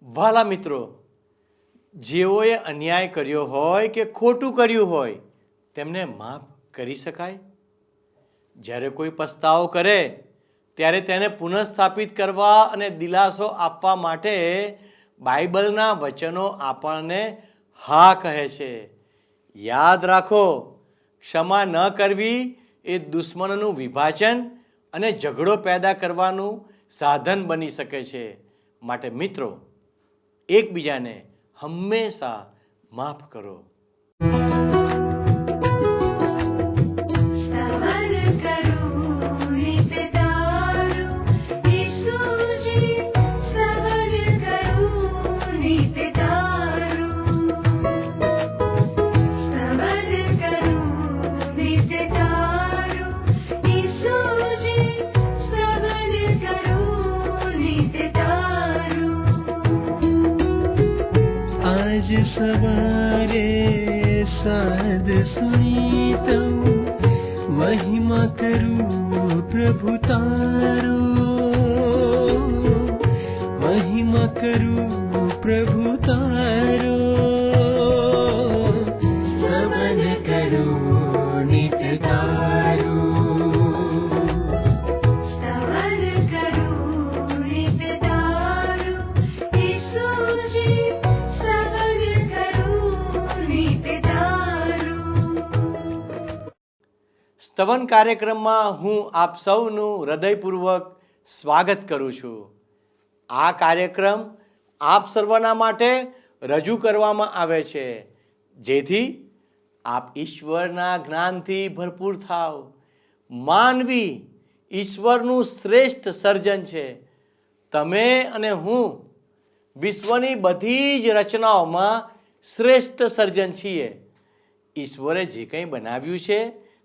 વાલા મિત્રો, જેઓએ અન્યાય કર્યો હોય કે ખોટું કર્યું હોય તેમને માફ કરી શકાય. જ્યારે કોઈ પસ્તાવો કરે ત્યારે તેને પુનઃસ્થાપિત કરવા અને દિલાસો આપવા માટે બાઇબલના વચનો આપણને હા કહે છે. યાદ રાખો, ક્ષમા ન કરવી એ દુશ્મનનું વિભાજન અને ઝઘડો પેદા કરવાનું સાધન બની શકે છે. માટે મિત્રો, એકબીજાને હંમેશા માફ કરો. आज सवारे साध सुनी तम महिमा करूं प्रभु तारो, महिमा करूं प्रभु तारो, स्तवन करूं नित तारो. સ્તવન કાર્યક્રમમાં હું આપ સૌનું હૃદયપૂર્વક સ્વાગત કરું છું. આ કાર્યક્રમ આપ સર્વના માટે રજૂ કરવામાં આવે છે, જેથી આપ ઈશ્વરના જ્ઞાનથી ભરપૂર થાવ. માનવી ઈશ્વરનું શ્રેષ્ઠ સર્જન છે. તમે અને હું વિશ્વની બધી જ રચનાઓમાં શ્રેષ્ઠ સર્જન છીએ. ઈશ્વરે જે કંઈ બનાવ્યું છે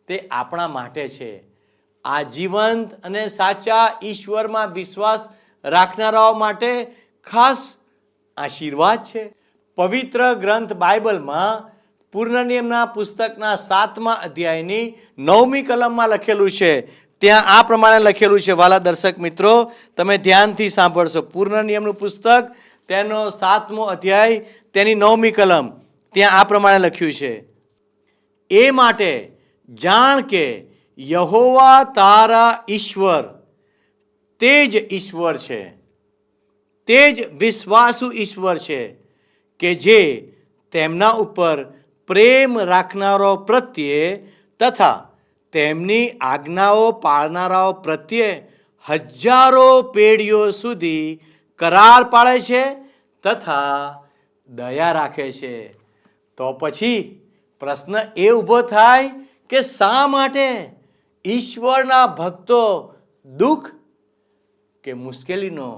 તે આપણા માટે છે. આ જીવંત અને સાચા ઈશ્વરમાં વિશ્વાસ રાખનારાઓ માટે ખાસ આશીર્વાદ છે. પવિત્ર ગ્રંથ બાઇબલમાં પૂર્ણ નિયમના પુસ્તકના 7મા અધ્યાયની 9મી કલમમાં લખેલું છે. ત્યાં આ પ્રમાણે લખેલું છે. વાલા દર્શક મિત્રો, તમે ધ્યાનથી સાંભળશો. પૂર્ણ નિયમનું પુસ્તક, તેનો 7મો અધ્યાય, તેની 9મી કલમ. ત્યાં આ પ્રમાણે લખ્યું છે, એ માટે જાણ કે યહોવા તારા ઈશ્વર તે જ ઈશ્વર છે, તે જ વિશ્વાસુ ઈશ્વર છે, કે જે તેમના ઉપર પ્રેમ રાખનારો પ્રત્યે તથા તેમની આજ્ઞાઓ પાળનારાઓ પ્રત્યે હજારો પેઢીઓ સુધી કરાર પાળે છે તથા દયા રાખે છે. તો પછી પ્રશ્ન એ ઊભો થાય કે શા માટે ઈશ્વરના ભક્તો દુઃખ કે મુશ્કેલીનો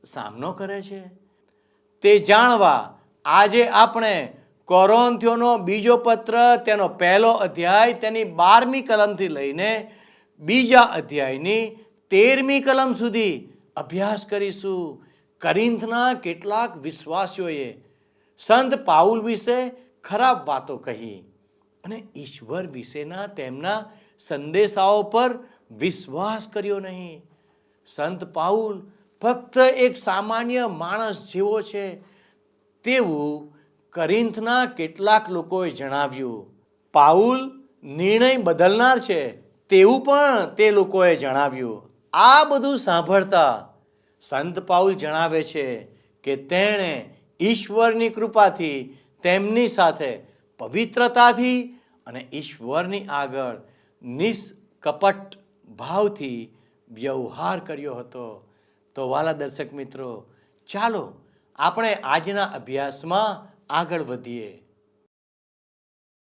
સામનો કરે છે? તે જાણવા આજે આપણે કોરિન્થીયોનો બીજો પત્ર, તેનો 1લો અધ્યાય, તેની 12મી કલમથી લઈને બીજા અધ્યાયની 13મી કલમ સુધી અભ્યાસ કરીશું. કોરિન્થના કેટલાક વિશ્વાસીઓએ સંત પાઉલ વિશે ખરાબ વાતો કહી અને ઈશ્વર વિશેના તેમના સંદેશાઓ પર વિશ્વાસ કર્યો નહીં. સંત પાઉલ ફક્ત એક સામાન્ય માણસ જેવો છે તેવું કોરિન્થના કેટલાક લોકોએ જણાવ્યું. પાઉલ નિર્ણય બદલનાર છે તેવું પણ તે લોકોએ જણાવ્યું. આ બધું સાંભળતા સંત પાઉલ જણાવે છે કે તેણે ઈશ્વરની કૃપાથી તેમની સાથે પવિત્રતાથી અને ઈશ્વરની આગળ નિષ્કપટ ભાવથી વ્યવહાર કર્યો હતો. તો વાલા દર્શક મિત્રો, ચાલો આપણે આજના અભ્યાસમાં આગળ વધીએ.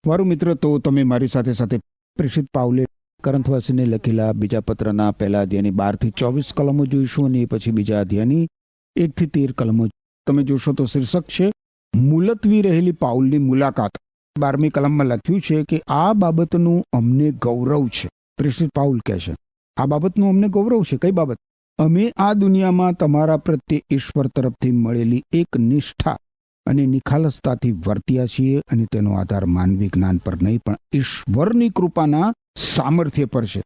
મારું મિત્ર, તો તમે મારી સાથે સાથે પ્રેષિત પાઉલે કોરિન્થવાસીને લખેલા બીજા પત્રના 1લા અધ્યાયની 12 થી 24 કલમો જોઈશું અને પછી બીજા અધ્યાયની 1 થી 13 કલમો. તમે જોશો તો શીર્ષક છે મુલતવી રહેલી પાઉલની મુલાકાત. 12મી કલમમાં લખ્યું છે કે આ બાબતનું અમને ગૌરવ છે. પ્રેષિત પાઉલ કહે છે, આ બાબતનું અમને ગૌરવ છે. કઈ બાબત? અમે આ દુનિયામાં તમારા પ્રત્યે ઈશ્વર તરફથી મળેલી એક નિષ્ઠા અને નિખાલસતાથી વર્ત્યા છીએ, અને તેનો આધાર માનવી જ્ઞાન પર નહીં પણ ઈશ્વરની કૃપાના સામર્થ્ય પર છે.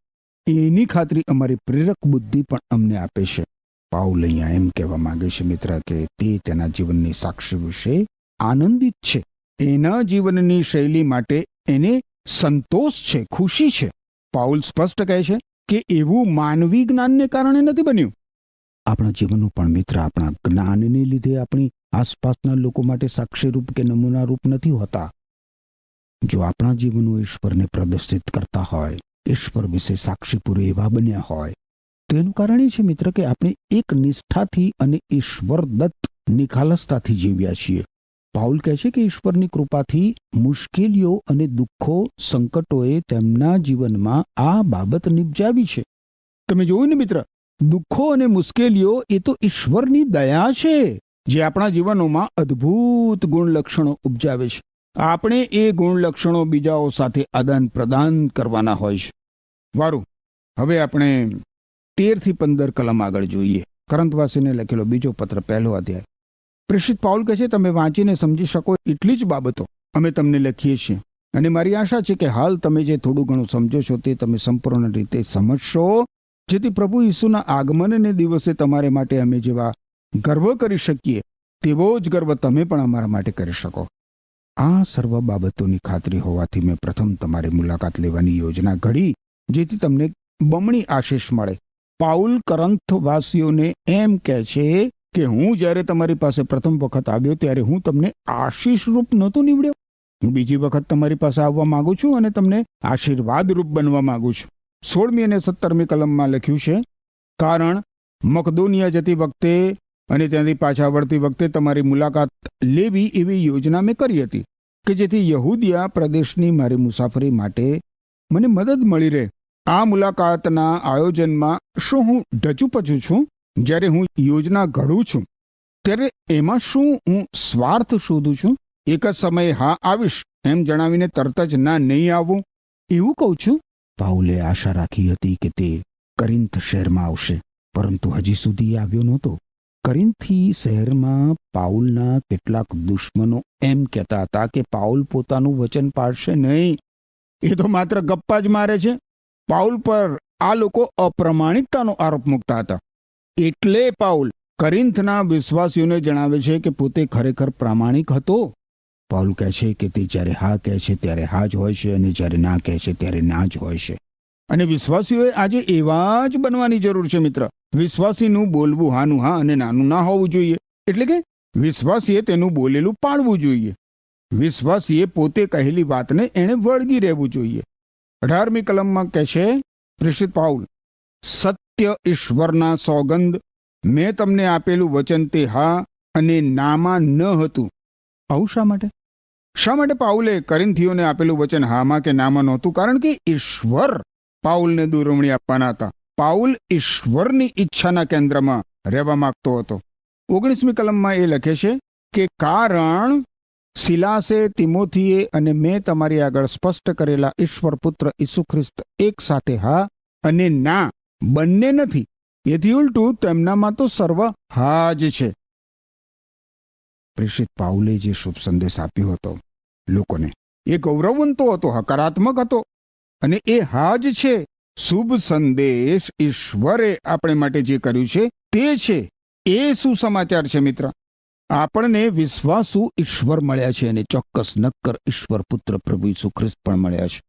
એની ખાતરી અમારી પ્રેરક બુદ્ધિ પણ અમને આપે છે. પાઉલ અહીંયા એમ કહેવા માંગે છે મિત્ર કે તે તેના જીવનની સાક્ષી વિશે આનંદિત છે. એના જીવનની શૈલી માટે એને સંતોષ છે, ખુશી છે. પાઉલ સ્પષ્ટ કહે છે કે એવું માનવી જ્ઞાનને કારણે નથી બન્યું. આપણા જીવનનું પણ મિત્ર આપણા જ્ઞાનને લીધે આપણી આસપાસના લોકો માટે સાક્ષીરૂપ કે નમૂનારૂપ નથી હોતા. જો આપણા જીવનો ઈશ્વરને પ્રદર્શિત કરતા હોય, ઈશ્વર વિશે સાક્ષીપૂર્વ એવા બન્યા હોય, તો એનું કારણ એ છે મિત્ર કે આપણે એક નિષ્ઠાથી અને ઈશ્વર દત્ત નિખાલસતાથી જીવ્યા છીએ. પાઉલ કહે છે કે ઈશ્વરની કૃપાથી મુશ્કેલીઓ અને દુઃખો, સંકટોએ તેમના જીવનમાં આ બાબત નિપજાવી છે. તમે જોયું ને મિત્ર, દુઃખો અને મુશ્કેલીઓ એ તો ઈશ્વરની દયા છે, જે આપણા જીવનોમાં અદ્ભુત ગુણ લક્ષણો ઉપજાવે છે. આપણે એ ગુણ લક્ષણો બીજાઓ સાથે આદાન પ્રદાન કરવાના હોય છે. વારું, હવે આપણે 13 થી 15 કલમ આગળ જોઈએ. કરંથવાસીને લખેલો બીજો પત્ર, 1 અધ્યાય. પ્રેષિત પાઉલ કહે છે, તમે વાંચીને સમજી શકો એટલી જ બાબતો અમે તમને લખીએ છીએ, અને મારી આશા છે કે હાલ તમે જે થોડું ઘણું સમજો છો તે તમે સંપૂર્ણ રીતે સમજશો, જેથી પ્રભુ ઈસુના આગમનને દિવસે તમારે માટે અમે જેવા ગર્વ કરી શકીએ તેવો જ ગર્વ તમે પણ અમારા માટે કરી શકો. આ સર્વ બાબતોની ખાતરી હોવાથી મેં પ્રથમ તમારી મુલાકાત લેવાની યોજના ઘડી, જેથી તમને બમણી આશીષ મળે. પાઉલ કરંથવાસીઓને એમ કહે છે કે હું જ્યારે તમારી પાસે પ્રથમ વખત આવ્યો ત્યારે હું તમને આશીષરૂપ નહોતો નીવડ્યો. હું બીજી વખત તમારી પાસે આવવા માંગુ છું અને તમને આશીર્વાદરૂપ બનવા માંગુ છું. 16મી અને 17મી કલમમાં લખ્યું છે, કારણ મકદોનિયા જતી વખતે અને ત્યાંથી પાછા વળતી વખતે તમારી મુલાકાત લેવી એવી યોજના મેં કરી હતી કે જેથી યહૂદિયા પ્રદેશની મારી મુસાફરી માટે મને મદદ મળી રહે. આ મુલાકાતના આયોજનમાં શું હું ઢચુપચું છું? જ્યારે હું યોજના ઘડું છું ત્યારે એમાં શું હું સ્વાર્થ શોધું છું? એક જ સમયે હા આવીશ એમ જણાવીને તરત જ ના નહીં આવું એવું કહું છું? પાઉલે આશા રાખી હતી કે તે કરિન્થ શહેરમાં આવશે, પરંતુ હજી સુધી આવ્યો નહોતો. કરિન્થી શહેરમાં પાઉલના કેટલાક દુશ્મનો એમ કહેતા હતા કે પાઉલ પોતાનું વચન પાળશે નહીં, એ તો માત્ર ગપ્પા જ મારે છે. પાઉલ પર આ લોકો અપ્રમાણિકતાનો આરોપ મૂકતા હતા. એટલે પાઉલ કરિન્થના વિશ્વાસીઓને જણાવે છે કે પોતે ખરેખર પ્રામાણિક હતો. પાઉલ કહે છે કે તે જ્યારે હા કહે છે ત્યારે હા જ હોય છે, અને જ્યારે ના કહે છે ત્યારે ના જ હોય છે. અને વિશ્વાસીઓએ આજે એવા જ બનવાની જરૂર છે મિત્ર. વિશ્વાસીનું બોલવું હાનું હા અને નાનું ના હોવું જોઈએ. એટલે કે વિશ્વાસીએ તેનું બોલેલું પાળવું જોઈએ. વિશ્વાસીએ પોતે કહેલી વાતને એણે વળગી રહેવું જોઈએ. 18મી કલમમાં કહે છે પ્રેષિત પાઉલ, સત્ય ઈશ્વરના સોગંદ, મેં તમને આપેલું વચન તે હા અને નામાં ન હતું. આવું શા માટે? શા માટે પાઉલે કરિન્થીઓને આપેલું વચન હામાં કે નામાં નહોતું? કારણ કે ઈશ્વર પાઉલને દોરવણી આપવાના હતા. પાઉલ ઈશ્વરની ઈચ્છાના કેન્દ્રમાં રહેવા માંગતો હતો. 19મી કલમમાં એ લખે છે કે કારણ સિલાસે, તિમોથીએ અને મેં તમારી આગળ સ્પષ્ટ કરેલા ઈશ્વર પુત્ર ઈસુ ખ્રિસ્ત એક સાથે હા અને ના બંને નથી. એથી ઉલટું તેમનામાં તો સર્વ હા જ છે. પ્રેષિત પાઉલે જે શુભ સંદેશ આપ્યો હતો લોકોને, એ ગૌરવવંતો હતો, હકારાત્મક હતો, અને એ હા જ છે. શુભ સંદેશ ઈશ્વરે આપણે માટે જે કર્યું છે તે છે. એ સુસમાચાર છે મિત્ર. આપણને વિશ્વાસુ ઈશ્વર મળ્યા છે, અને ચોક્કસ નક્કર ઈશ્વર પુત્ર પ્રભુ ઈસુ ખ્રિસ્ત પણ મળ્યા છે.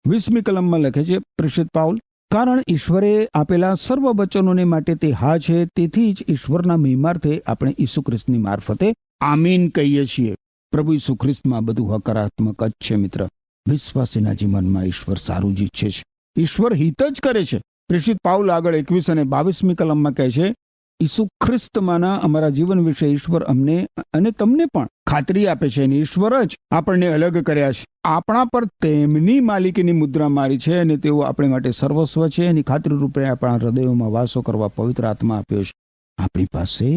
20મી કલમમાં લખે છે પ્રેષિત પાઉલ, કારણ ઈશ્વરે આપેલા સર્વ વચનોને માટે તે હા છે, તેથી જ ઈશ્વરના મહિમાર્થે આપણે ઈસુ ખ્રિસ્તની મારફતે આમીન કહીએ છીએ. પ્રભુ ઈસુ ખ્રિસ્તમાં બધું હકારાત્મક જ છે મિત્ર. વિશ્વાસીના જીવનમાં ઈશ્વર સારું જ ઈચ્છે છે, ઈશ્વર હિત જ કરે છે. પ્રેષિત પાઉલ આગળ 21 અને 22મી કલમમાં કહે છે, ઈસુ ખ્રિસ્તમાંના અમારા જીવન વિશે ઈશ્વર અમને અને તમને પણ ખાતરી આપે છે, અને ઈશ્વર જ આપણને અલગ કર્યા છે. આપણા પર તેમની માલિકીની મુદ્રા મારી છે, અને તેઓ આપણે માટે સર્વસ્વ છે. એની ખાતરી રૂપે આપણા હૃદયોમાં વાસો કરવા પવિત્ર આત્મા આપ્યો છે. આપણી પાસે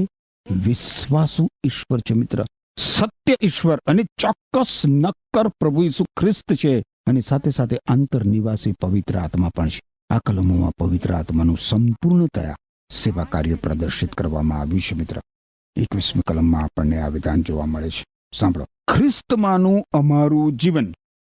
વિશ્વાસુ ઈશ્વર છે મિત્ર, સત્ય ઈશ્વર અને ચોક્કસ નક્કર પ્રભુ ઈસુ ખ્રિસ્ત છે, અને સાથે સાથે આંતરનિવાસી પવિત્ર આત્મા પણ છે. આ કલમોમાં પવિત્ર આત્માનું સંપૂર્ણતયા સેવા કાર્ય પ્રદર્શિત કરવામાં આવ્યું છે મિત્ર. 21મી કલમમાં આપણને આ વિધાન જોવા મળે છે. સાંભળો, ખ્રિસ્તમાંનું અમારું જીવન.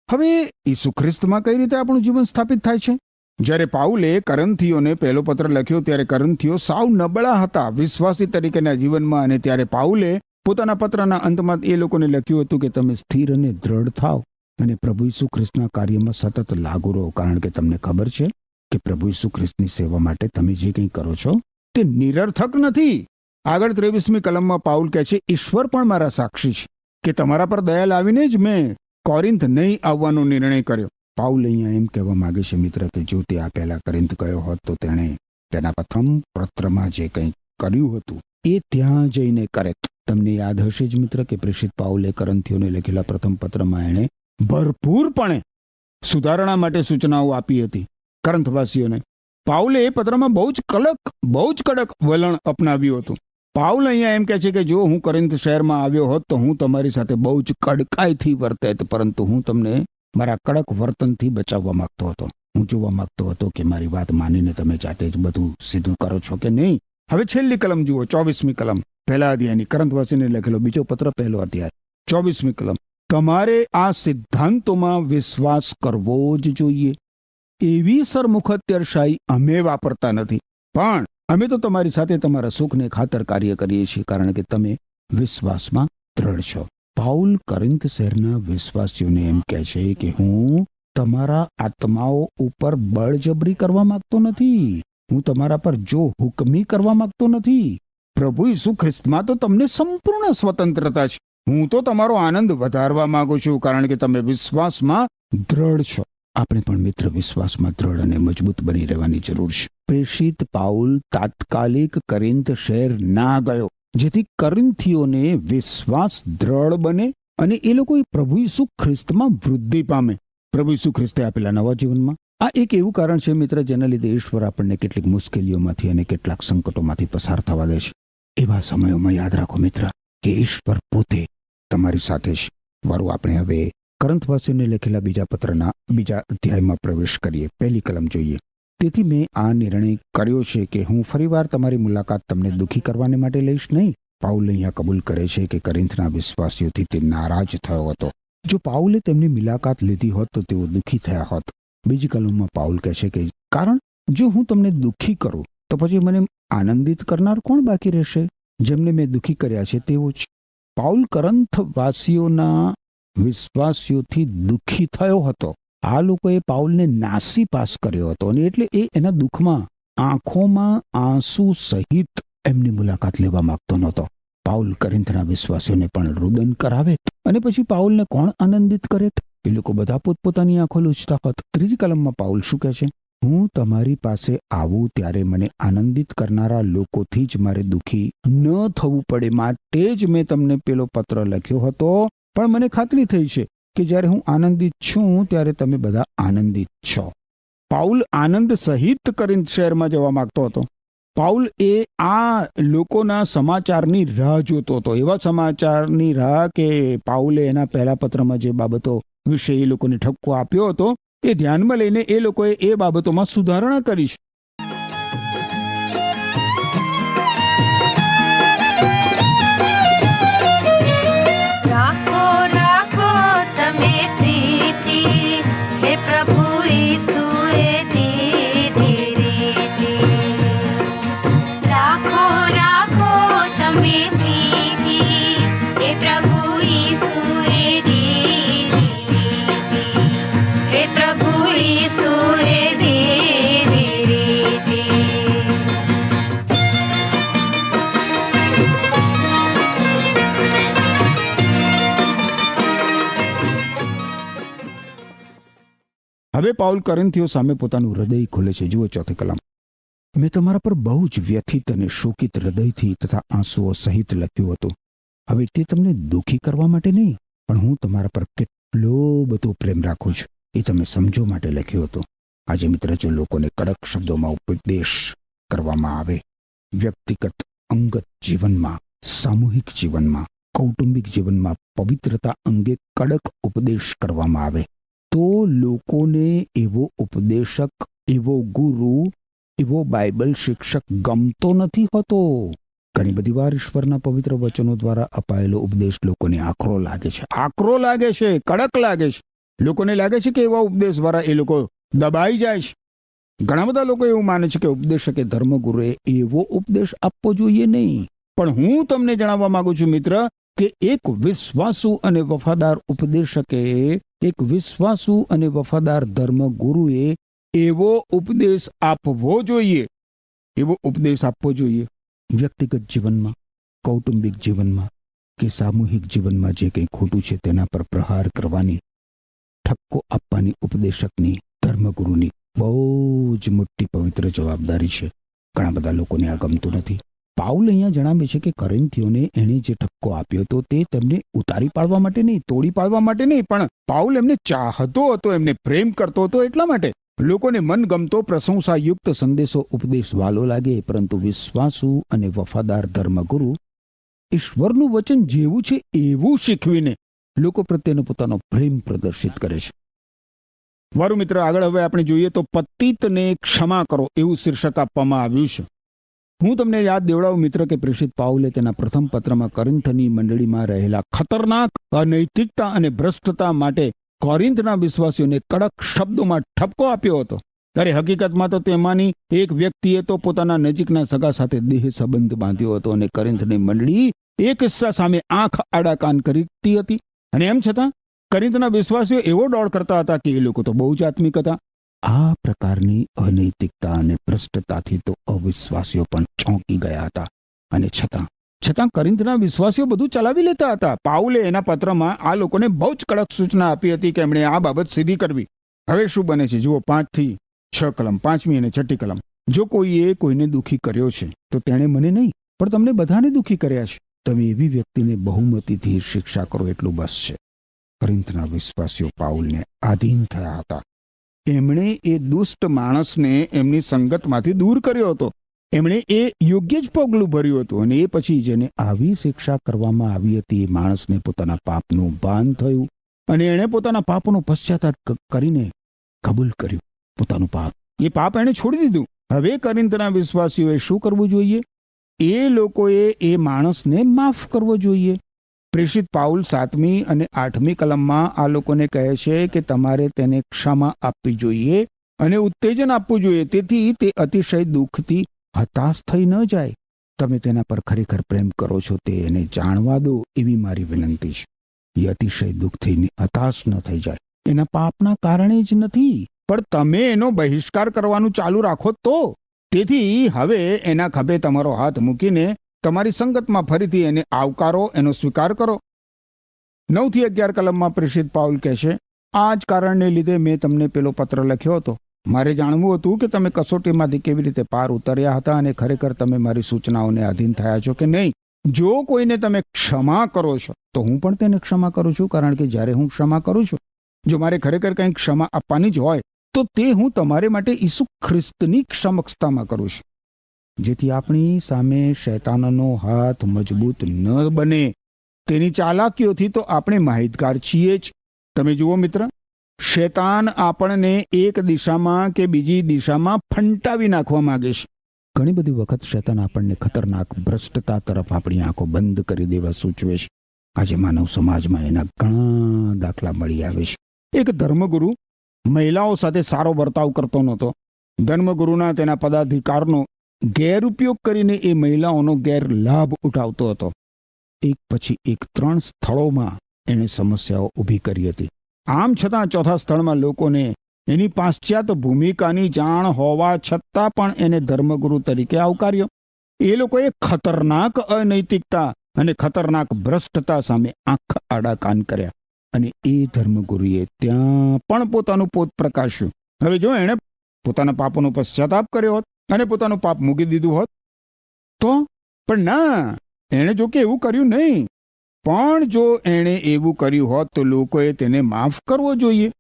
હવે ઈસુ ખ્રિસ્તમાં કઈ રીતે આપણું જીવન સ્થાપિત થાય છે? જ્યારે પાઉલે કરંથીઓને પહેલો પત્ર લખ્યો ત્યારે કરંથીઓ સાવ નબળા હતા વિશ્વાસી તરીકેના જીવનમાં, અને ત્યારે પાઉલે પોતાના પત્રના અંતમાં એ લોકોને લખ્યું હતું કે તમે સ્થિર અને દ્રઢ થાઓ અને પ્રભુ ઈસુ ખ્રિસ્તના કાર્યમાં સતત લાગુ રહો, કારણ કે તમને ખબર છે કે પ્રભુ ઈસુ ખ્રિસ્તની સેવા માટે તમે જે કંઈ કરો છો તે નિરર્થક નથી. આગળ 23મી કલમમાં પાઉલ કહે છે, ઈશ્વર પણ મારા સાક્ષી છે કે તમારા પર દયા લાવીને જ મેં કોરિન્થ નહીં આવવાનો નિર્ણય કર્યો. પાઉલ અહીંયા એમ કહેવા માંગે છે મિત્ર કે જો તે આ પહેલા કોરિન્થ ગયો હોત તો તેણે તેના પ્રથમ પત્રમાં જે કંઈ કર્યું હતું એ ત્યાં જઈને કરે. તમને યાદ હશે જ મિત્ર કે પ્રેષિત પાઉલે કરંથીઓને લખેલા પ્રથમ પત્રમાં એણે ભરપૂરપણે સુધારણા માટે સૂચનાઓ આપી હતી કરંથવાસીઓને. પાઉલે એ પત્રમાં બહુ જ કડક વલણ અપનાવ્યું હતું. પાઉલ અહીંયા એમ કહે છે કે જો હું કોરિન્થ શહેરમાં આવ્યો હોત તો હું તમારી સાથે બહુ જ કડકાઈથી વર્તેત, પરંતુ હું તમને મારા કડક વર્તનથી બચાવવા માંગતો હતો. હું જોવા માંગતો હતો કે મારી વાત માનીને તમે જાતે જ બધું સીધું કરો છો કે નહીં. હવે છેલ્લી કલમ જુઓ, 24મી કલમ, પહેલા અધ્યાયની, કરંથવાસીને લખેલો બીજો પત્ર, પહેલો અધ્યાય, 24મી કલમ. તમારે આ સિદ્ધાંતોમાં વિશ્વાસ કરવો જ જોઈએ. એવી સરમુખત્યારશાહી અમે વાપરતા નથી, પણ અમે તો તમારી સાથે તમારા સુખને ખાતર કાર્ય કરીએ છીએ, કારણ કે તમે વિશ્વાસમાં દ્રઢ છો. પાઉલ કોરિન્થ શહેરના વિશ્વાસીઓને એમ કહે છે કે હું તમારા આત્માઓ ઉપર બળજબરી કરવા માંગતો નથી, હું તમારા પર જો હુકમી કરવા માંગતો નથી. પ્રભુ ઈસુ ખ્રિસ્તમાં તો તમને સંપૂર્ણ સ્વતંત્રતા છે. હું તો તમારો આનંદ વધારવા માંગુ છું, કારણ કે તમે વિશ્વાસમાં દ્રઢ છો. આપણે પણ મિત્ર વિશ્વાસમાં દ્રઢ અને મજબૂત બની રહેવાની જરૂર છે. પ્રેષિત પાઉલ તાત્કાલિક કોરિન્થ શહેર ના ગયો, જેથી કોરિન્થીઓને વિશ્વાસ દ્રઢ બને અને એ લોકો પ્રભુ ઈસુ ખ્રિસ્તમાં વૃદ્ધિ પામે, પ્રભુ ઈસુ ખ્રિસ્તે આપેલા નવા જીવનમાં. આ એક એવું કારણ છે મિત્ર જેના લીધે ઈશ્વર આપણને કેટલીક મુશ્કેલીઓમાંથી અને કેટલાક સંકટોમાંથી પસાર થવા દે છે. એવા સમયોમાં યાદ રાખો મિત્ર કે ઈશ્વર પોતે તમારી સાથે છે. વારું આપણે હવે કરંથવાસીઓને લખેલા બીજા પત્રના બીજા અધ્યાયમાં પ્રવેશ કરીએ. પહેલી કલમ જોઈએ. તેથી મેં આ નિર્ણય કર્યો છે કે હું ફરીવાર તમારી મુલાકાત તમને દુઃખી કરવાને માટે લઈશ નહીં. પાઉલ અહીંયા કબૂલ કરે છે કે કોરિન્થના વિશ્વાસીઓથી તે નારાજ થયો હતો. જો પાઉલે તેમની મુલાકાત લીધી હોત તો તેઓ દુઃખી થયા હોત. બીજી કલમમાં પાઉલ કહે છે કે કારણ જો હું તમને દુઃખી કરું તો પછી મને આનંદિત કરનાર કોણ બાકી રહેશે? જેમને મેં દુઃખી કર્યા છે તેઓ જ. પાઉલ કોરિન્થવાસીઓના વિશ્વાસીઓથી દુઃખી થયો હતો. આ લોકોએ પાઉલને નાસીપાસ કર્યો હતો અને એટલે એ એના દુઃખમાં આંખોમાં આંસુ સહિત એમની મુલાકાત લેવા માંગતો નહોતો. પાઉલ કોરિન્થના વિશ્વાસીઓને પણ રુદન કરાવે અને પછી પાઉલને કોણ આનંદિત કરે? એ લોકો બધા પોતપોતાની આંખો લૂછતા હોત. ત્રીજી કલમમાં પાઉલ શું કહે છે? હું તમારી પાસે આવું ત્યારે મને આનંદિત કરનારા લોકોથી જ મારે દુઃખી ન થવું પડે, માટે જ મેં તમને પેલો પત્ર લખ્યો હતો. પણ મને ખાતરી થઈ છે કે જ્યારે હું આનંદિત છું ત્યારે તમે બધા આનંદિત છો. પાઉલ આનંદ સહિત કોરિન્થ શહેરમાં જવા માંગતો હતો. પાઉલ એ આ લોકોના સમાચારની રાહ જોતો હતો. એવા સમાચારની રાહ કે પાઉલે એના પહેલા પત્રમાં જે બાબતો વિશે એ લોકોને ઠપકો આપ્યો હતો એ ધ્યાનમાં લઈને એ લોકોએ એ બાબતોમાં સુધારણા કરી છે. રાખો રાખો તમે પ્રીતિ, હે પ્રભુ ઈસુએ દીધી રીતિ. રાખો રાખો તમે પ્રીતિ, હે પ્રભુ ઈસુએ દીધી રીતિ. હે પ્રભુ ઈસુએ દીધી રીતિ. હવે પાઉલ કોરિન્થીઓ સામે પોતાનું હૃદય ખોલે છે. જુઓ ચોથી કલમ. મેં તમારા પર બહુ જ વ્યથિત અને શોકિત હૃદયથી તથા આંસુઓ સહિત લખ્યું હતું. હવે તે તમને દુઃખી કરવા માટે નહીં, પણ હું તમારા પર કેટલો બધો પ્રેમ રાખું છું એ તમે સમજો માટે લખ્યું હતું. આજે મિત્ર, જો લોકોને કડક શબ્દોમાં ઉપદેશ કરવામાં આવે, વ્યક્તિગત અંગત જીવનમાં, સામૂહિક જીવનમાં, કૌટુંબિક જીવનમાં પવિત્રતા અંગે કડક ઉપદેશ કરવામાં આવે તો લોકોને એવો ઉપદેશક, એવો ગુરુ, એવો બાઇબલ શિક્ષક ગમતો નથી હોતો. ઘણી બધી વાર ઈશ્વરના પવિત્ર વચનો દ્વારા અપાયેલો ઉપદેશ લોકોને આકરો લાગે છે, કડક લાગે છે. લોકોને લાગે છે કે એવા ઉપદેશ દ્વારા એ લોકો દબાઈ જાય છે. ઘણા બધા લોકો એવું માને છે કે ઉપદેશકે ધર્મગુરુએ એવો ઉપદેશ આપવો જોઈએ નહીં, પણ હું તમને જણાવવા માંગુ છું મિત્ર કે એક વિશ્વાસુ અને વફાદાર ઉપદેશકે, એક વિશ્વાસુ અને વફાદાર ધર્મગુરુએ એવો ઉપદેશ આપવો જોઈએ, એવો ઉપદેશ આપવો જોઈએ વ્યક્તિગત જીવનમાં, કૌટુંબિક જીવનમાં કે સામૂહિક જીવનમાં જે કંઈ ખોટું છે તેના પર પ્રહાર કરવાની, ઠપકો આપવાની ઉપદેશકની, ધર્મગુરુની બહુ જ મોટી પવિત્ર જવાબદારી છે. ઘણા બધા લોકોને આ ગમતું નથી. પાઉલ અહીંયા જણાવે છે કે કોરિન્થીઓને એણે જે ઠપકો આપ્યો હતો તે તેમને ઉતારી પાડવા માટે નહીં, તોડી પાડવા માટે નહીં, પણ પાઉલ એમને ચાહતો હતો, એમને પ્રેમ કરતો હતો એટલા માટે. લોકોને મનગમતો પ્રશંસાયુક્ત સંદેશો ઉપદેશ વાલો લાગે, પરંતુ વિશ્વાસુ અને વફાદાર ધર્મગુરુ ઈશ્વરનું વચન જેવું છે એવું શીખવીને લોકો પ્રત્યેનો પોતાનો પ્રેમ પ્રદર્શિત કરે છે. મારું મિત્ર, આગળ હવે આપણે જોઈએ તો પતિતને ક્ષમા કરો એવું શીર્ષક આપવામાં આવ્યું છે. હું તમને યાદ દેવડાવું મિત્ર કે પ્રેષિત પાઉલે તેના પ્રથમ પત્રમાં કોરિન્થની મંડળીમાં રહેલા ખતરનાક અનૈતિકતા અને ભ્રષ્ટતા માટે કોરિન્થના વિશ્વાસીઓને કડક શબ્દોમાં ઠપકો આપ્યો હતો. ત્યારે હકીકતમાં તો તેમાંની એક વ્યક્તિએ તો પોતાના નજીકના સગા સાથે દેહ સંબંધ બાંધ્યો હતો અને કોરિન્થની મંડળી એ કિસ્સા સામે આંખ આડા કાન કરતી હતી. અને એમ છતાં કોરિન્થના વિશ્વાસીઓ એવો દોડ કરતા હતા કે એ લોકો તો બહુ જ આત્મિક હતા. આ પ્રકારની અનૈતિકતા અને ભ્રષ્ટતાથી તો અવિશ્વાસીઓ પણ ચોંકી ગયા હતા. અને છતાં કોરિન્થના વિશ્વાસીઓ બધું ચલાવી લેતા હતા. પાઉલે એના પત્રમાં આ લોકોને બહુ જ કડક સૂચના આપી હતી કે એમણે આ બાબત સીધી કરવી. હવે શું બને છે જુઓ, 5 થી 6 કલમ, 5મી અને 6ઠી કલમ. જો કોઈએ કોઈને દુઃખી કર્યો છે તો તેણે મને નહીં પણ તમને બધાને દુઃખી કર્યા છે. તમે એવી વ્યક્તિને બહુમતીથી શિક્ષા કરો એટલું બસ છે. કોરિન્થના વિશ્વાસીઓ પાઉલને આધીન થયા હતા. એમણે એ દુષ્ટ માણસને એમની સંગતમાંથી દૂર કર્યો હતો. એમણે એ યોગ્ય જ પગલું ભર્યું હતું. અને એ પછી જેને આવી શિક્ષા કરવામાં આવી હતી એ માણસને પોતાના પાપનું ભાન થયું અને એણે પોતાના પાપનો પશ્ચાતાપ કરીને કબૂલ કર્યું પોતાનું પાપ. એ પાપ એણે છોડી દીધું. હવે કોરિન્થના વિશ્વાસીઓએ શું કરવું જોઈએ? એ લોકોએ એ માણસને માફ કરવો જોઈએ. પ્રેષિત પાઉલ 7મી અને 8મી કલમમાં આ લોકોને કહે છે કે તમારે તેને ક્ષમા આપવી જોઈએ અને ઉત્તેજન આપવું જોઈએ, તેથી તે અતિશય દુઃખથી હતાશ થઈ ન જાય. તમે તેના પર ખરેખર પ્રેમ કરો છો તે એને જાણવા દો એવી મારી વિનંતી છે. એ અતિશય દુઃખથી હતાશ ન થઈ જાય. એના પાપના કારણે જ નથી, પણ તમે એનો બહિષ્કાર કરવાનું ચાલુ રાખો તો. તેથી હવે એના ખભે તમારો હાથ મૂકીને તમારી સંગતમાં ફરીથી એને આવકારો, એનો સ્વીકાર કરો. 9 થી 11 કલમમાં પ્રેષિત પાઉલ કહે છે, આ જ કારણને લીધે મેં તમને પેલો પત્ર લખ્યો હતો. મારે જાણવું હતું કે તમે કસોટીમાંથી કેવી રીતે પાર ઉતર્યા હતા અને ખરેખર તમે મારી સૂચનાઓને આધીન થયા છો કે નહીં. જો કોઈને તમે ક્ષમા કરો છો તો હું પણ તેને ક્ષમા કરું છું, કારણ કે જ્યારે હું ક્ષમા કરું છું, જો મારે ખરેખર કંઈ ક્ષમા આપવાની જ હોય તો તે હું તમારે માટે ઈસુ ખ્રિસ્તની સમક્ષતામાં કરું છું, જેથી આપણી સામે શૈતાનનો હાથ મજબૂત ન બને. તેની ચાલાકીઓથી તો આપણે માહિતગાર છીએ જ. તમે જુઓ મિત્ર, શૈતાન આપણને એક દિશામાં કે બીજી દિશામાં ફંટાવી નાખવા માંગે છે. ઘણી બધી વખત શૈતાન આપણને ખતરનાક ભ્રષ્ટતા તરફ આપણી આંખો બંધ કરી દેવા સૂચવે છે. આજે માનવ સમાજમાં એના ઘણા દાખલા મળી આવે છે. એક ધર્મગુરુ મહિલાઓ સાથે સારો વર્તાવ કરતો નહોતો. ધર્મગુરુના તેના પદાધિકારનો ગેરઉપયોગ કરીને એ મહિલાઓનો ગેરલાભ ઉઠાવતો હતો. એક પછી એક 3 સ્થળોમાં એણે સમસ્યાઓ ઊભી કરી હતી. આમ છતાં ચોથા સ્થળમાં લોકોને એની પાશ્ચાત્ય ભૂમિકાની જાણ હોવા છતાં પણ એને ધર્મગુરુ તરીકે આવકાર્યો. એ લોકોએ ખતરનાક અનૈતિકતા અને ખતરનાક ભ્રષ્ટતા સામે આંખ આડા કાન કર્યા અને એ ધર્મગુરુએ ત્યાં પણ પોતાનું પોત પ્રકાશ્યું. હવે જો એણે પોતાના પાપોનો પશ્ચાતાપ કર્યો હોત અને પોતાનું પાપ મૂકી દીધું હોત તો, પણ ના, એણે જો કે એવું કર્યું નહીં. પણ જો એણે એવું કર્યું હોત તો લોકોએ તેને માફ કરવો જોઈએ.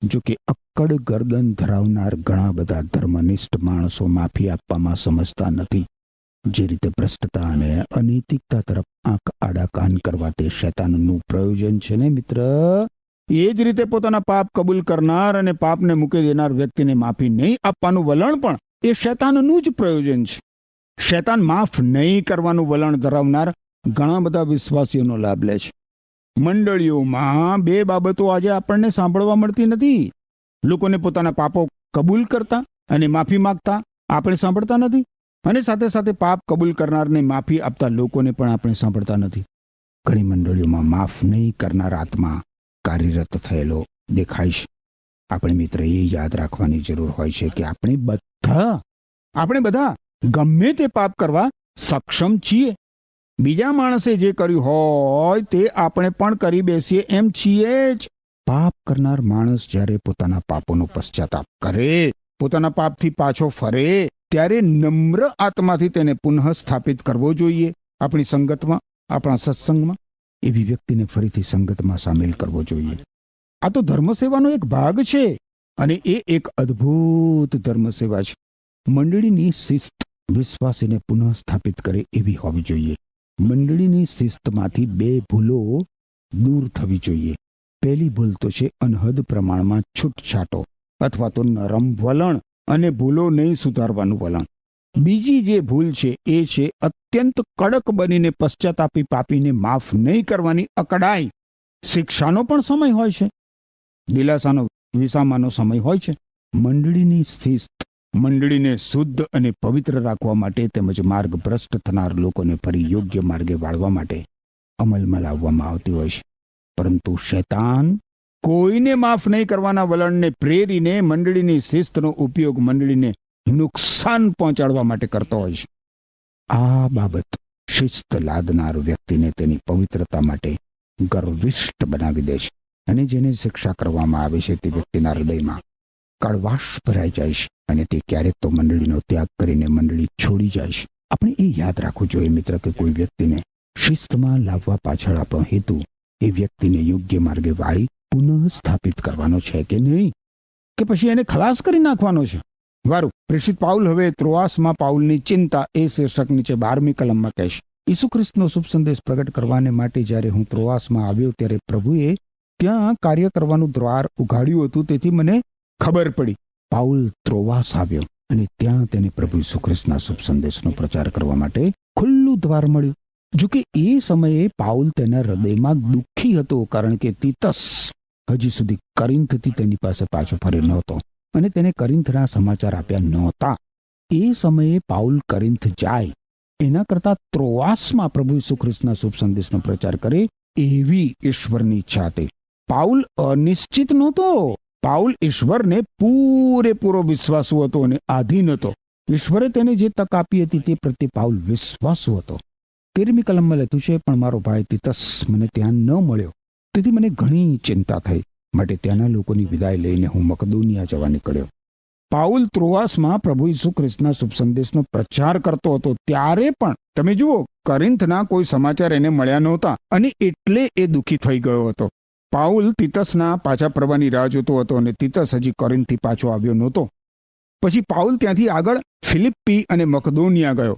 જો કે અક્કડ ગરદન ધરાવનાર ઘણા બધા ધર્મનિષ્ઠ માણસો માફી આપવામાં સમજતા નથી. જે રીતે ભ્રષ્ટતા અને અનૈતિકતા તરફ આંખ આડા કાન કરવા તે શૈતાનનું પ્રયોજન છે ને મિત્ર, એ જ રીતે પોતાના પાપ કબૂલ કરનાર અને પાપને મૂકી દેનાર વ્યક્તિને માફી નહીં આપવાનું વલણ પણ એ શૈતાનનું જ પ્રયોજન છે. શૈતાન માફ નહીં કરવાનું વલણ ધરાવનાર ઘણા બધા વિશ્વાસીઓનો લાભ લે છે. મંડળીઓમાં 2 બાબતો આજે આપણને સાંભળવા મળતી નથી. લોકોને પોતાના પાપો કબૂલ કરતા અને માફી માંગતા આપણે સાંભળતા નથી, અને સાથે સાથે પાપ કબૂલ કરનારને માફી આપતા લોકોને પણ આપણે સાંભળતા નથી. ઘણી મંડળીઓમાં માફ નહીં કરનાર આત્મા કાર્યરત થયેલો દેખાય છે. આપણે મિત્ર એ યાદ રાખવાની જરૂર હોય છે કે આપણે બધા ગમે તે પાપ કરવા સક્ષમ છીએ. બીજા માણસે જે કર્યું હોય તે આપણે પણ કરી બેસીએ એમ છીએ જ. પાપ કરનાર માણસ જ્યારે પોતાના પાપોનો પશ્ચાતાપ કરે, પોતાના પાપથી પાછો ફરે, ત્યારે નમ્ર આત્માથી તેને પુનઃ સ્થાપિત કરવો જોઈએ. આપણી સંગતમાં, આપણા સત્સંગમાં એવી વ્યક્તિને ફરીથી સંગતમાં સામેલ કરવો જોઈએ. આ તો ધર્મસેવાનો એક ભાગ છે, અને એ એક અદ્ભુત ધર્મસેવા છે. મંડળીની શિસ્ત વિશ્વાસીને પુનઃ સ્થાપિત કરે એવી હોવી જોઈએ. મંડળીની શિસ્તમાંથી 2 ભૂલો દૂર થવી જોઈએ. પહેલી ભૂલ તો છે અનહદ પ્રમાણમાં છૂટછાટો અથવા તો નરમ વલણ અને ભૂલો નહીં સુધારવાનું વલણ. બીજી જે ભૂલ છે એ છે અત્યંત કડક બનીને પશ્ચાતાપી પાપીને માફ નહીં કરવાની અકડાઈ. શિક્ષાનો પણ સમય હોય છે, દિલાસાનો વિસામાનો સમય હોય છે. મંડળીની શિસ્ત મંડળીને શુદ્ધ અને પવિત્ર રાખવા માટે તેમજ માર્ગભ્રષ્ટ થનાર લોકોને ફરી યોગ્ય માર્ગે વાળવા માટે અમલમાં લાવવામાં આવતી હોય છે. પરંતુ શૈતાન કોઈને માફ નહીં કરવાના વલણને પ્રેરીને મંડળીની શિસ્તનો ઉપયોગ મંડળીને નુકસાન પહોંચાડવા માટે કરતો હોય છે. આ બાબત શિસ્ત લાદનાર વ્યક્તિને તેની પવિત્રતા માટે ગર્વિષ્ઠ બનાવી દે છે, અને જેને શિક્ષા કરવામાં આવે છે તે વ્યક્તિના હૃદયમાં કડવાશ ભરાઈ જાય છે, અને તે ક્યારેક તો મંડળીનો ત્યાગ કરીને મંડળી છોડી જાય છે. આપણે એ યાદ રાખવું જોઈએ મિત્ર કે કોઈ વ્યક્તિને શિસ્તમાં લાવવા પાછળ આપણો હેતુ એ વ્યક્તિને યોગ્ય માર્ગે વાળી પુનઃ સ્થાપિત કરવાનો છે કે નહીં, કે પછી એને ખલાસ કરી નાખવાનો છે. વારું પ્રેષિત પાઉલ હવે ત્રોઆસમાં પાઉલની ચિંતા એ શીર્ષક નીચે 12મી કલમમાં કહેશે. ઈસુ ખ્રિસ્તનો શુભ સંદેશ પ્રગટ કરવાને માટે જ્યારે હું ત્રોઆસમાં આવ્યો ત્યારે પ્રભુએ ત્યાં કાર્ય કરવાનું દ્વાર ઉઘાડ્યું હતું. તેથી મને ખબર પડી. પાઉલ ત્રોઆસ આવ્યો અને ત્યાં તેને પ્રભુ ઈસુ ખ્રિસ્તના શુભ સંદેશનો પ્રચાર કરવા માટે ખુલ્લું દ્વાર મળ્યું. જોકે એ સમયે પાઉલ તેના હૃદયમાં દુઃખી હતો, કારણ કે તીતસ હજી સુધી કરિન્થથી તેની પાસે પાછો ફર્યો નહોતો અને તેને કરિન્થના સમાચાર આપ્યા નહોતા. એ સમયે પાઉલ કરિન્થ જાય એના કરતા ત્રોઆસમાં પ્રભુ ઈસુ ખ્રિસ્તના શુભ સંદેશનો પ્રચાર કરે એવી ઈશ્વરની ઈચ્છા હતી. પાઉલ અનિશ્ચિત નહોતો. પાઉલ ઈશ્વરને પૂરેપૂરો વિશ્વાસુ હતો અને આધીન હતો. ઈશ્વરે તેને જે તક આપી હતી તે પ્રત્યે પાઉલ વિશ્વાસુ હતો. 13મી કલમમાં લખ્યું છે, પણ મારો ભાઈ તીતસ મને ત્યાં ન મળ્યો, તેથી મને ઘણી ચિંતા થઈ. માટે ત્યાંના લોકોની વિદાય લઈને હું મકદોનિયા જવા નીકળ્યો. પાઉલ ત્રોઆસમાં પ્રભુ ઈસુ ખ્રિસ્તના શુભ સંદેશનો પ્રચાર કરતો હતો ત્યારે પણ તમે જુઓ, કરિન્થના કોઈ સમાચાર એને મળ્યા નહોતા, અને એટલે એ દુઃખી થઈ ગયો હતો. પાઉલ તીતસના પાછા ફરવાની રાહ જોતો હતો, અને તીતસ હજી કોરિન્થથી પાછો આવ્યો નહોતો. પછી પાઉલ ત્યાંથી આગળ ફિલિપ્પી અને મકદોનિયા ગયો.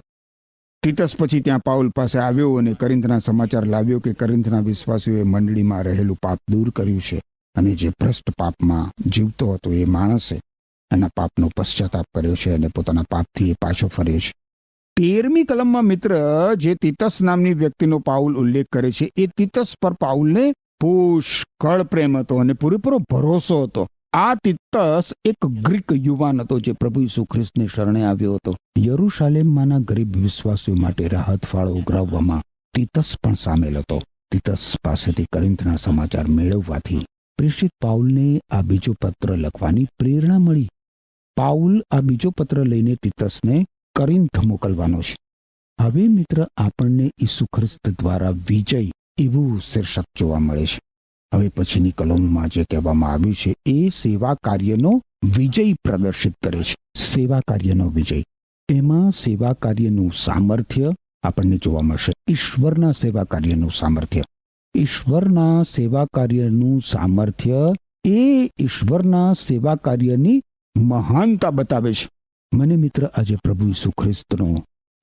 તીતસ પછી ત્યાં પાઉલ પાસે આવ્યો અને કરિન્થના સમાચાર લાવ્યો કે કરિન્થના વિશ્વાસીઓએ મંડળીમાં રહેલું પાપ દૂર કર્યું છે, અને જે ભ્રષ્ટ પાપમાં જીવતો હતો એ માણસે એના પાપનો પશ્ચાતાપ કર્યો છે અને પોતાના પાપથી એ પાછો ફર્યો છે. 13મી કલમમાં મિત્ર જે તીતસ નામની વ્યક્તિનો પાઉલ ઉલ્લેખ કરે છે, એ તીતસ પર પાઉલને પુષ્કળ પ્રેમ હતો અને પૂરેપૂરો ભરોસો હતો. આ તીતસ એક ગ્રીક યુવાન હતો જે પ્રભુ ઈસુ ખ્રિસ્તને શરણે આવ્યો હતો. યરૂશાલેમમાંના ગરીબ વિશ્વાસીઓ માટે રાહત ફાળો ઉઘરાવવામાં તીતસ પણ સામેલ હતો. તીતસ પાસેથી કરિન્થના સમાચાર મેળવવાથી પ્રેષિત પાઉલને આ બીજો પત્ર લખવાની પ્રેરણા મળી. પાઉલ આ બીજો પત્ર લઈને તીતસને કરિન્થ મોકલવાનો છે. હવે મિત્ર આપણને ઈસુ ખ્રિસ્ત દ્વારા વિજય એવું શીર્ષક જોવા મળે છે. હવે પછીની કલમમાં જે કહેવામાં આવ્યું છે એ સેવા કાર્યનો વિજય પ્રદર્શિત કરે છે. સેવા કાર્યનો વિજય, એમાં સેવા કાર્યનું સામર્થ્ય આપણને જોવા મળશે. ઈશ્વરના સેવા કાર્યનું સામર્થ્ય, ઈશ્વરના સેવા કાર્યનું સામર્થ્ય એ ઈશ્વરના સેવા કાર્યની મહાનતા બતાવે છે. મને મિત્ર આજે પ્રભુ ઈસુ ખ્રિસ્તનો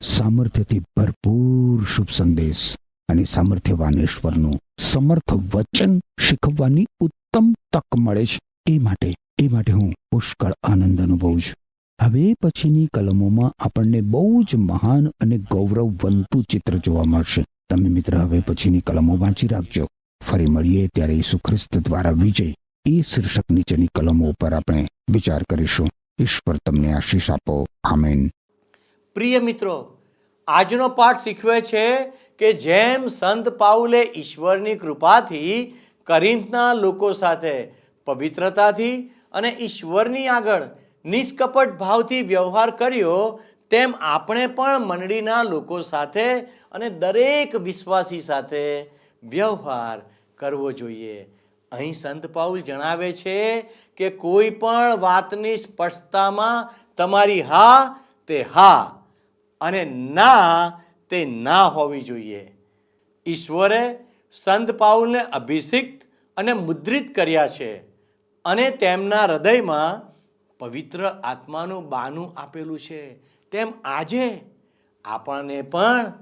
સામર્થ્યથી ભરપૂર શુભ સંદેશ અને સામર્થ્યવાન ઈશ્વરનું સમર્થ વચન શીખવવાની ઉત્તમ તક મળે છે. એ માટે હું પુષ્કળ આનંદ અનુભવું છું. હવે પછીની કલમોમાં આપણને બહુ જ મહાન અને ગૌરવવંતું ચિત્ર જોવા મળશે. તમે મિત્ર હવે પછીની કલમો વાંચી રાખજો. ફરી મળીએ ત્યારે ઈસુ ખ્રિસ્ત દ્વારા વિજય એ શીર્ષક નીચેની કલમો ઉપર આપણે વિચાર કરીશું. ઈશ્વર તમને આશીષ આપો. આમેન. પ્રિય મિત્રો, આજનો પાઠ શીખવે છે કે જેમ સંત પાઉલે ઈશ્વરની કૃપાથી કોરિન્થના લોકો સાથે પવિત્રતાથી અને ઈશ્વરની આગળ નિષ્કપટ ભાવથી વ્યવહાર કર્યો, તેમ આપણે પણ મંડળીના લોકો સાથે અને દરેક વિશ્વાસી સાથે વ્યવહાર કરવો જોઈએ. અહીં સંત પાઉલ જણાવે છે કે કોઈ પણ વાતની સ્પષ્ટતામાં તમારી હા તે હા અને ના તે ના હોવી જોઈએ. ઈશ્વરે સંત પાઉલને અભિષિક્ત અને મુદ્રિત કર્યા છે અને તેમના હૃદયમાં પવિત્ર આત્માનું બાનું આપેલું છે. તેમ આજે આપણને પણ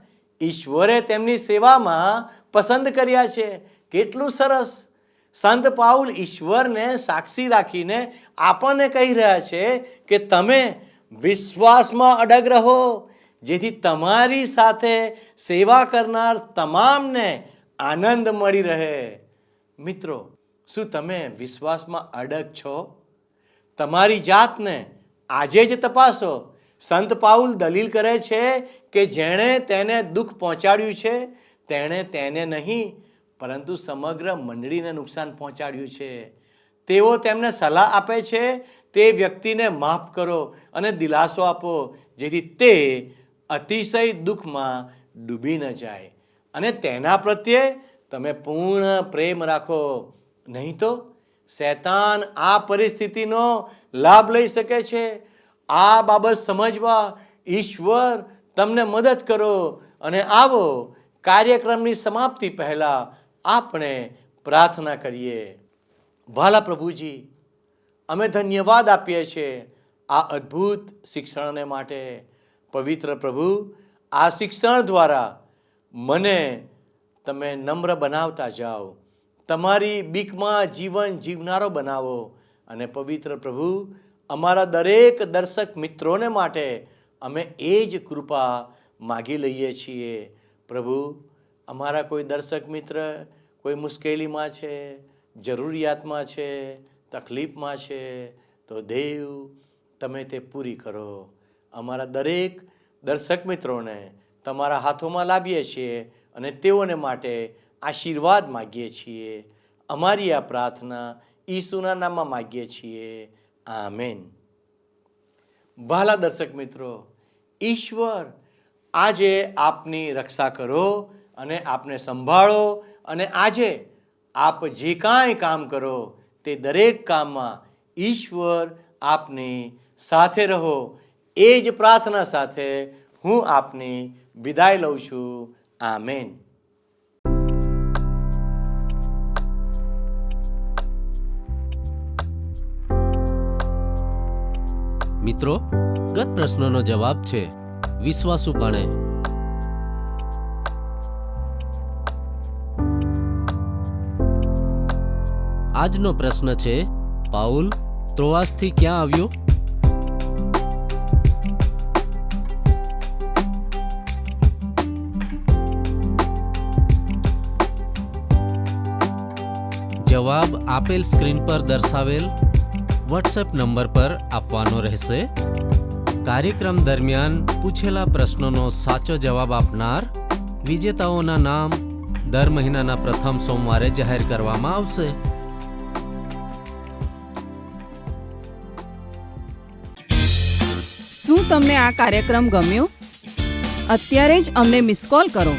ઈશ્વરે તેમની સેવામાં પસંદ કર્યા છે. કેટલું સરસ! સંત પાઉલ ઈશ્વરને સાક્ષી રાખીને આપણને કહી રહ્યા છે કે તમે વિશ્વાસમાં અડગ રહો, જેથી તમારી સાથે સેવા કરનાર તમામને આનંદ મળી રહે. મિત્રો, શું તમે વિશ્વાસમાં અડગ છો? તમારી જાતને આજે જ તપાસો. સંત પાઉલ દલીલ કરે છે કે જેણે તેને દુઃખ પહોંચાડ્યું છે તેણે તેને નહીં પરંતુ સમગ્ર મંડળીને નુકસાન પહોંચાડ્યું છે. તેઓ તેમને સલાહ આપે છે તે વ્યક્તિને માફ કરો અને દિલાસો આપો, જેથી તે અતિશય દુઃખમાં ડૂબી ન જાય અને તેના પ્રત્યે તમે પૂર્ણ પ્રેમ રાખો. નહીં તો શૈતાન આ પરિસ્થિતિનો લાભ લઈ શકે છે. આ બાબત સમજવા ઈશ્વર તમને મદદ કરો. અને આવો કાર્યક્રમની સમાપ્તિ પહેલા આપણે પ્રાર્થના કરીએ. વાલા પ્રભુજી, અમે ધન્યવાદ આપીએ છીએ આ અદ્ભુત શિક્ષણને માટે. પવિત્ર પ્રભુ, આ શિક્ષણ દ્વારા મને તમે નમ્ર બનાવતા જાઓ, તમારી બીકમાં જીવન જીવનારો બનાવો. અને પવિત્ર પ્રભુ, અમારા દરેક દર્શક મિત્રોને માટે અમે એ જ કૃપા માગી લઈએ છીએ. પ્રભુ, અમારા કોઈ દર્શક મિત્ર કોઈ મુશ્કેલીમાં છે, જરૂરિયાતમાં છે, તકલીફમાં છે, તો દેવ તમે તે પૂરી કરો. અમારા દરેક દર્શક મિત્રોને તમારા હાથોમાં લાવીએ છીએ અને તેઓને માટે આશીર્વાદ માગીએ છીએ. અમારી આ પ્રાર્થના ઈસુના નામમાં માગીએ છીએ. આમેન. વહાલા દર્શક મિત્રો, ઈશ્વર આજે આપની રક્ષા કરો અને આપને સંભાળો. અને આજે આપ જે કાંઈ કામ કરો તે દરેક કામમાં ઈશ્વર આપની સાથે રહો. એ જ પ્રાર્થના સાથે હું આપની વિદાય લઉં છું. આમેન. મિત્રો, ગત પ્રશ્નનો જવાબ છે વિશ્વાસુપણે. આજનો પ્રશ્ન છે, પાઉલ ત્રોઆસથી ક્યાં આવ્યો? જવાબ આપેલ સ્ક્રીન પર દર્શાવેલ વોટ્સએપ નંબર પર આપવાનો રહેશે. કાર્યક્રમ દરમિયાન પૂછેલા પ્રશ્નોનો સાચો જવાબ આપનાર વિજેતાઓના નામ દર મહિનાના પ્રથમ સોમવારે જાહેર કરવામાં આવશે. શું તમને આ કાર્યક્રમ ગમ્યો? અત્યારે જ અમને મિસ કોલ કરો.